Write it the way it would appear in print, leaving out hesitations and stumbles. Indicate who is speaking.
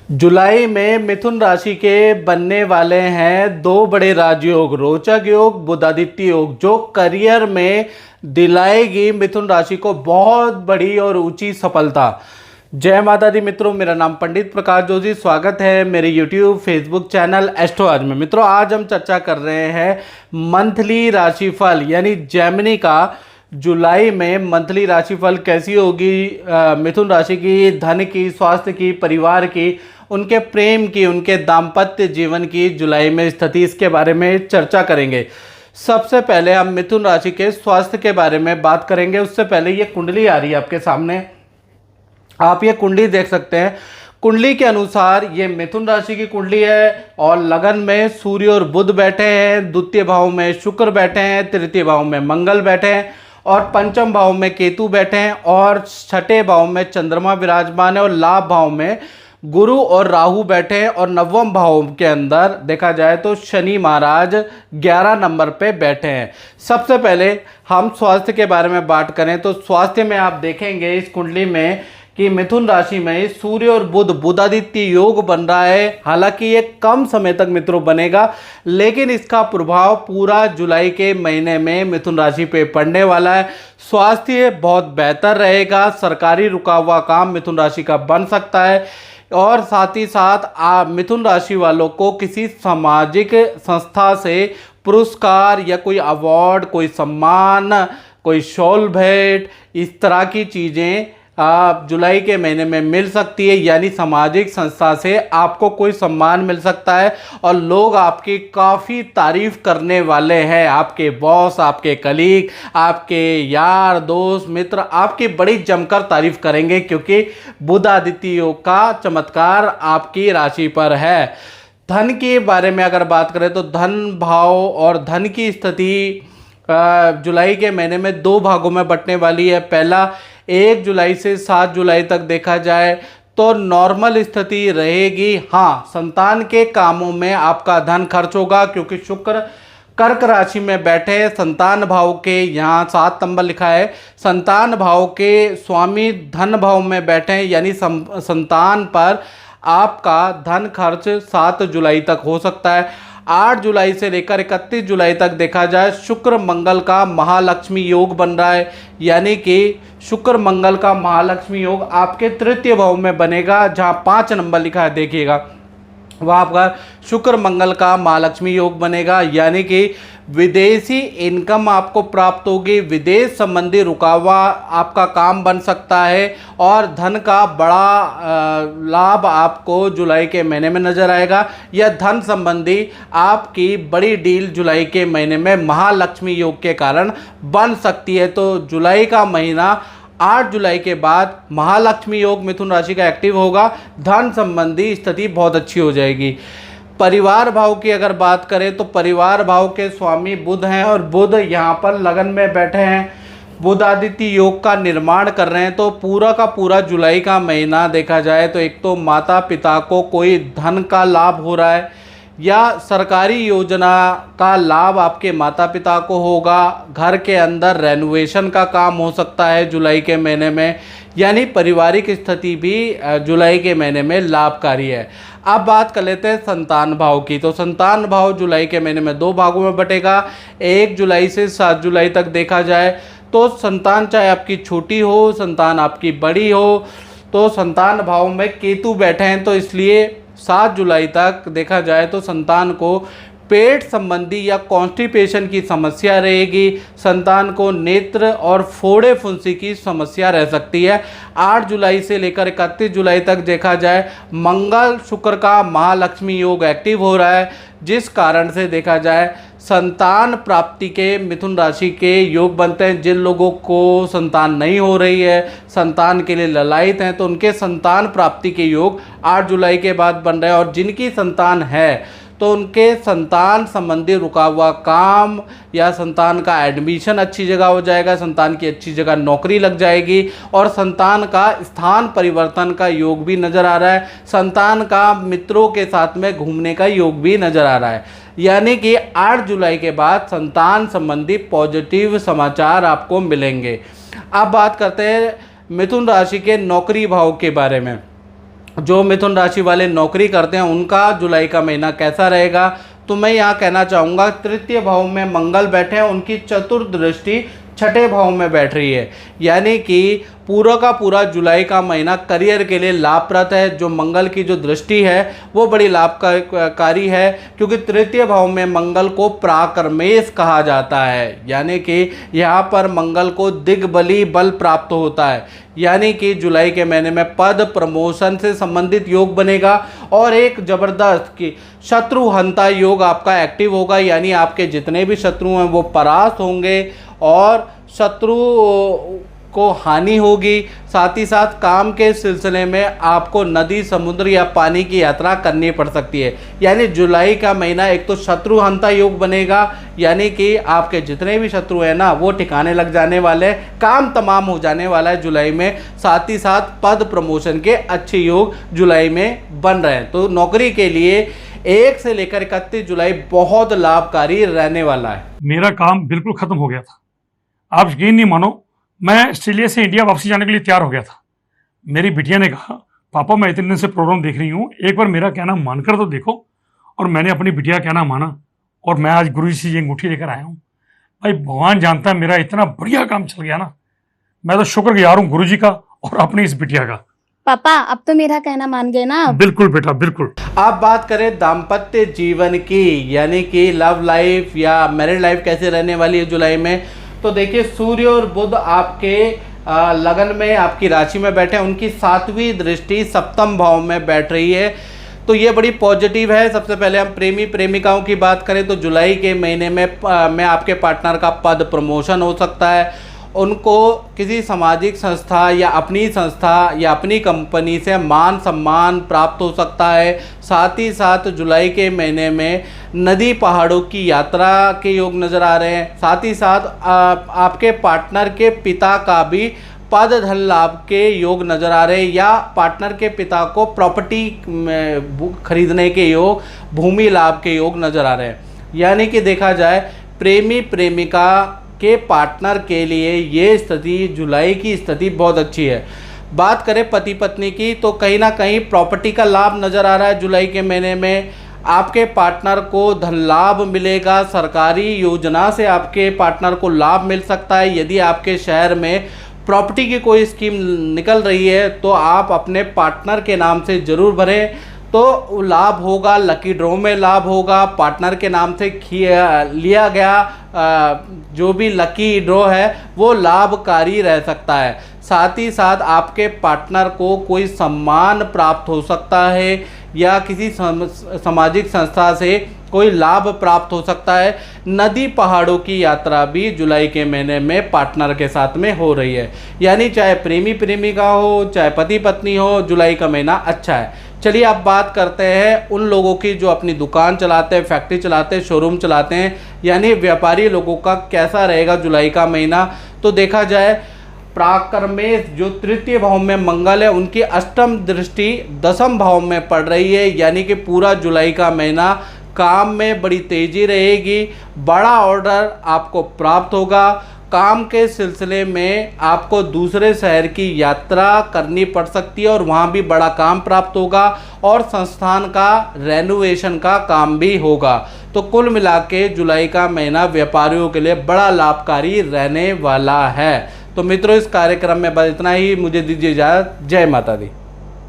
Speaker 1: जुलाई में मिथुन राशि के बनने वाले हैं दो बड़े राजयोग, रोचक योग, बुधादित्य योग, जो करियर में दिलाएगी मिथुन राशि को बहुत बड़ी और ऊंची सफलता। जय माता दी मित्रों, मेरा नाम पंडित प्रकाश जोशी। स्वागत है मेरे यूट्यूब फेसबुक चैनल एस्ट्रो आज में। मित्रों, आज हम चर्चा कर रहे हैं मंथली राशिफल यानी जेमिनी का जुलाई में मंथली राशिफल कैसी होगी मिथुन राशि की, धन की, स्वास्थ्य की, परिवार की, उनके प्रेम की, उनके दाम्पत्य जीवन की जुलाई में स्थिति, इसके बारे में चर्चा करेंगे। सबसे पहले हम मिथुन राशि के स्वास्थ्य के बारे में बात करेंगे। उससे पहले ये कुंडली आ रही है आपके सामने, आप ये कुंडली देख सकते हैं। कुंडली के अनुसार ये मिथुन राशि की कुंडली है और लगन में सूर्य और बुध बैठे हैं, द्वितीय भाव में शुक्र बैठे हैं, तृतीय भाव में मंगल बैठे हैं और पंचम भाव में केतु बैठे हैं और छठे भाव में चंद्रमा विराजमान है और लाभ भाव में गुरु और राहु बैठे हैं और नवम भाव के अंदर देखा जाए तो शनि महाराज 11 नंबर पे बैठे हैं। सबसे पहले हम स्वास्थ्य के बारे में बात करें तो स्वास्थ्य में आप देखेंगे इस कुंडली में कि मिथुन राशि में सूर्य और बुध बुधादित्य योग बन रहा है। हालांकि ये कम समय तक मित्रों बनेगा, लेकिन इसका प्रभाव पूरा जुलाई के महीने में मिथुन राशि पे पड़ने वाला है। स्वास्थ्य बहुत बेहतर रहेगा, सरकारी रुका हुआ काम मिथुन राशि का बन सकता है और साथ ही साथ मिथुन राशि वालों को किसी सामाजिक संस्था से पुरस्कार या कोई अवार्ड, कोई सम्मान, कोई शॉल भेंट, इस तरह की चीज़ें जुलाई के महीने में मिल सकती है। यानी सामाजिक संस्था से आपको कोई सम्मान मिल सकता है और लोग आपकी काफ़ी तारीफ करने वाले हैं। आपके बॉस, आपके कलीग, आपके यार दोस्त मित्र आपकी बड़ी जमकर तारीफ करेंगे, क्योंकि बुध आदित्य योग का चमत्कार आपकी राशि पर है। धन के बारे में अगर बात करें तो धन भाव और धन की स्थिति जुलाई के महीने में दो भागों में बंटने वाली है। पहला 1 जुलाई से 7 जुलाई तक देखा जाए तो नॉर्मल स्थिति रहेगी। हाँ, संतान के कामों में आपका धन खर्च होगा, क्योंकि शुक्र कर्क राशि में बैठे हैं। संतान भाव के यहाँ 7 नंबर लिखा है, संतान भाव के स्वामी धन भाव में बैठे हैं, यानी संतान पर आपका धन खर्च 7 जुलाई तक हो सकता है। 8 जुलाई से लेकर 31 जुलाई तक देखा जाए शुक्र मंगल का महालक्ष्मी योग बन रहा है, यानी कि शुक्र मंगल का महालक्ष्मी योग आपके तृतीय भाव में बनेगा, जहां 5 नंबर लिखा है देखिएगा, वहाँ पर शुक्र मंगल का महालक्ष्मी योग बनेगा। यानी कि विदेशी इनकम आपको प्राप्त होगी, विदेश संबंधी रुका हुआ आपका काम बन सकता है और धन का बड़ा लाभ आपको जुलाई के महीने में नजर आएगा। या धन संबंधी आपकी बड़ी डील जुलाई के महीने में महालक्ष्मी योग के कारण बन सकती है। तो जुलाई का महीना 8 जुलाई के बाद महालक्ष्मी योग मिथुन राशि का एक्टिव होगा, धन संबंधी स्थिति बहुत अच्छी हो जाएगी। परिवार भाव की अगर बात करें तो परिवार भाव के स्वामी बुध हैं और बुध यहाँ पर लगन में बैठे हैं, बुध आदित्य योग का निर्माण कर रहे हैं। तो पूरा का पूरा जुलाई का महीना देखा जाए तो एक तो माता पिता को कोई धन का लाभ हो रहा है या सरकारी योजना का लाभ आपके माता पिता को होगा, घर के अंदर रेनोवेशन का काम हो सकता है जुलाई के महीने में, यानी पारिवारिक स्थिति भी जुलाई के महीने में लाभकारी है। अब बात कर लेते हैं संतान भाव की। तो संतान भाव जुलाई के महीने में 2 भागों में बटेगा। 1 जुलाई से 7 जुलाई तक देखा जाए तो संतान चाहे आपकी छोटी हो, संतान आपकी बड़ी हो, तो संतान भाव में केतु बैठे हैं, तो इसलिए 7 जुलाई तक देखा जाए तो संतान को पेट संबंधी या कॉन्स्टिपेशन की समस्या रहेगी, संतान को नेत्र और फोड़े फुंसी की समस्या रह सकती है। 8 जुलाई से लेकर 31 जुलाई तक देखा जाए मंगल शुक्र का महालक्ष्मी योग एक्टिव हो रहा है, जिस कारण से देखा जाए संतान प्राप्ति के मिथुन राशि के योग बनते हैं। जिन लोगों को संतान नहीं हो रही है, संतान के लिए ललायित हैं, तो उनके संतान प्राप्ति के योग 8 जुलाई के बाद बन रहे हैं। और जिनकी संतान है तो उनके संतान संबंधी रुका हुआ काम या संतान का एडमिशन अच्छी जगह हो जाएगा, संतान की अच्छी जगह नौकरी लग जाएगी और संतान का स्थान परिवर्तन का योग भी नज़र आ रहा है। संतान का मित्रों के साथ में घूमने का योग भी नज़र आ रहा है। यानी कि 8 जुलाई के बाद संतान संबंधी पॉजिटिव समाचार आपको मिलेंगे। अब बात करते हैं मिथुन राशि के नौकरी भाव के बारे में। जो मिथुन राशि वाले नौकरी करते हैं उनका जुलाई का महीना कैसा रहेगा, तो मैं यहाँ कहना चाहूँगा तृतीय भाव में मंगल बैठे हैं, उनकी चतुर्दृष्टि छठे भाव में बैठ रही है, यानी कि पूरा का पूरा जुलाई का महीना करियर के लिए लाभप्रद है। जो मंगल की जो दृष्टि है वो बड़ी लाभकारी है, क्योंकि तृतीय भाव में मंगल को प्राकर्मेश कहा जाता है, यानी कि यहाँ पर मंगल को दिग्बली बल प्राप्त होता है, यानी कि जुलाई के महीने में पद प्रमोशन से संबंधित योग बनेगा और एक ज़बरदस्त की शत्रु हंता योग आपका एक्टिव होगा, यानी आपके जितने भी शत्रु हैं वो परास्त होंगे और शत्रु को हानि होगी। साथ ही साथ काम के सिलसिले में आपको नदी, समुद्र या पानी की यात्रा करनी पड़ सकती है, यानी जुलाई का महीना एक तो शत्रु हंता योग बनेगा, यानी कि आपके जितने भी शत्रु हैं ना वो ठिकाने लग जाने वाले, काम तमाम हो जाने वाला है जुलाई में। साथ ही साथ पद प्रमोशन के अच्छे योग जुलाई में बन रहे हैं। तो नौकरी के लिए 1 से लेकर 31 जुलाई बहुत लाभकारी रहने वाला है।
Speaker 2: मेरा काम बिल्कुल खत्म हो गया था, आप यकीन नहीं मानो, मैं ऑस्ट्रेलिया से इंडिया वापसी जाने के लिए तैयार हो गया था। मेरी बिटिया ने कहा पापा मैं इतने दिन से प्रोग्राम देख रही हूँ, एक बार मेरा कहना मानकर तो देखो। और मैंने अपनी बिटिया का कहना माना और मैं आज गुरु जी से ये अंगूठी लेकर आया हूँ। भाई भगवान जानता है मेरा इतना बढ़िया काम चल गया ना, मैं तो शुक्रगुजार हूँ गुरु जी का और अपनी इस बिटिया का।
Speaker 3: पापा अब तो मेरा कहना मान गए ना?
Speaker 2: बिल्कुल बेटा बिल्कुल।
Speaker 1: आप बात करें दाम्पत्य जीवन की, यानी कि लव लाइफ या मैरिड लाइफ कैसे रहने वाली है जुलाई में, तो देखिए सूर्य और बुध आपके लगन में, आपकी राशि में बैठे हैं, उनकी 7वीं दृष्टि सप्तम भाव में बैठ रही है, तो ये बड़ी पॉजिटिव है। सबसे पहले हम प्रेमी प्रेमिकाओं की बात करें तो जुलाई के महीने में आपके पार्टनर का पद प्रमोशन हो सकता है, उनको किसी सामाजिक संस्था या अपनी संस्था या अपनी कंपनी से मान सम्मान प्राप्त हो सकता है। साथ ही साथ जुलाई के महीने में नदी पहाड़ों की यात्रा के योग नज़र आ रहे हैं। साथ ही साथ आपके पार्टनर के पिता का भी पद धन लाभ के योग नज़र आ रहे हैं, या पार्टनर के पिता को प्रॉपर्टी खरीदने के योग, भूमि लाभ के योग नज़र आ रहे हैं। यानी कि देखा जाए प्रेमी प्रेमिका के पार्टनर के लिए ये स्थिति, जुलाई की स्थिति बहुत अच्छी है। बात करें पति पत्नी की तो कहीं ना कहीं प्रॉपर्टी का लाभ नज़र आ रहा है जुलाई के महीने में। आपके पार्टनर को धन लाभ मिलेगा, सरकारी योजना से आपके पार्टनर को लाभ मिल सकता है। यदि आपके शहर में प्रॉपर्टी की कोई स्कीम निकल रही है तो आप अपने पार्टनर के नाम से ज़रूर भरें, तो लाभ होगा, लकी ड्रॉ में लाभ होगा। पार्टनर के नाम से लिया गया जो भी लकी ड्रॉ है वो लाभकारी रह सकता है। साथ ही साथ आपके पार्टनर को कोई सम्मान प्राप्त हो सकता है या किसी सामाजिक संस्था से कोई लाभ प्राप्त हो सकता है। नदी पहाड़ों की यात्रा भी जुलाई के महीने में पार्टनर के साथ में हो रही है, यानी चाहे प्रेमी प्रेमिका हो चाहे पति पत्नी हो, जुलाई का महीना अच्छा है। चलिए अब बात करते हैं उन लोगों की जो अपनी दुकान चलाते हैं, फैक्ट्री चलाते हैं, शोरूम चलाते हैं, यानी व्यापारी लोगों का कैसा रहेगा जुलाई का महीना। तो देखा जाए प्राकर्मेश जो तृतीय भाव में मंगल है, उनकी अष्टम दृष्टि 10वें भाव में पड़ रही है, यानी कि पूरा जुलाई का महीना काम में बड़ी तेज़ी रहेगी, बड़ा ऑर्डर आपको प्राप्त होगा। काम के सिलसिले में आपको दूसरे शहर की यात्रा करनी पड़ सकती है और वहाँ भी बड़ा काम प्राप्त होगा, और संस्थान का रेनोवेशन का काम भी होगा। तो कुल मिला के जुलाई का महीना व्यापारियों के लिए बड़ा लाभकारी रहने वाला है। तो मित्रों इस कार्यक्रम में बस इतना ही, मुझे दीजिए इजाज़त। जय माता दी।